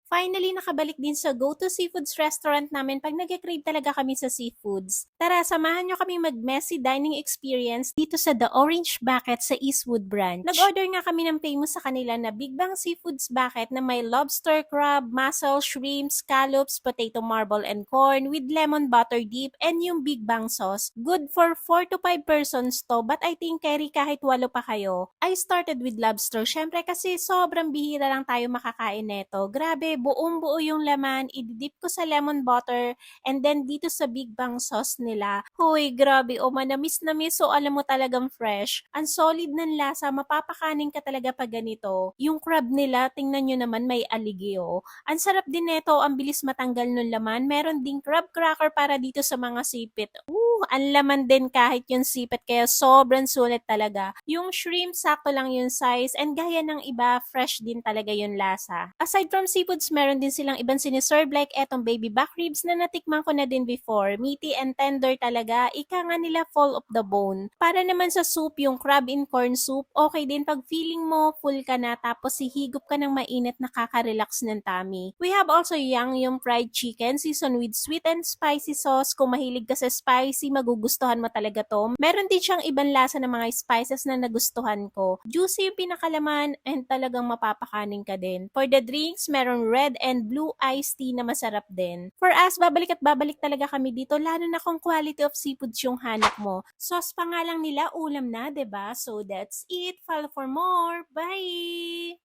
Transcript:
Finally, nakabalik din sa Go-To Seafoods restaurant namin pag nag-crave talaga kami sa seafoods. Tara, samahan nyo kami mag-messy dining experience dito sa The Orange Bucket sa Eastwood Branch. Nag-order nga kami ng famous sa kanila na Big Bang Seafoods Bucket na may lobster, crab, mussel, shrimp, scallops, potato marble and corn with lemon butter dip and yung Big Bang sauce. Good for 4 to 5 persons to, but I think carry kahit 8 pa kayo. I started with lobster, syempre kasi sobrang bihira lang tayo makakain neto. Grabe, buong-buo yung laman, ididip ko sa lemon butter, and then dito sa Big Bang sauce nila. Hoy, grabe, manamis na miss, so alam mo talagang fresh. Ang solid ng lasa, mapapakanin ka talaga pag ganito. Yung crab nila, tingnan nyo naman may aligi Ang sarap din neto, ang bilis matanggal ng laman. Meron ding crab cracker para dito sa mga sipit. Ang laman din kahit yung sipit kaya sobrang sulit talaga. Yung shrimp, sakto lang yung size and gaya ng iba, fresh din talaga yung lasa. Aside from seafoods, meron din silang ibang siniserve like etong baby back ribs na natikman ko na din before. Meaty and tender talaga, ika nga nila full of the bone. Para naman sa soup, yung crab in corn soup, okay din pag feeling mo full ka na tapos hihigop ka ng mainit nakaka-relax ng tummy. We have also yung fried chicken seasoned with sweet and spicy sauce. Kung mahilig ka sa spicy, magugustuhan mo talaga to. Meron din siyang ibang lasa ng mga spices na nagustuhan ko. Juicy yung pinakalaman and talagang mapapakanin ka din. For the drinks, meron red and blue iced tea na masarap din. For us, babalik at babalik talaga kami dito lalo na kung quality of seafoods yung hanap mo. Sauce pa nga lang nila, ulam na, 'di ba? So that's it. Follow for more. Bye!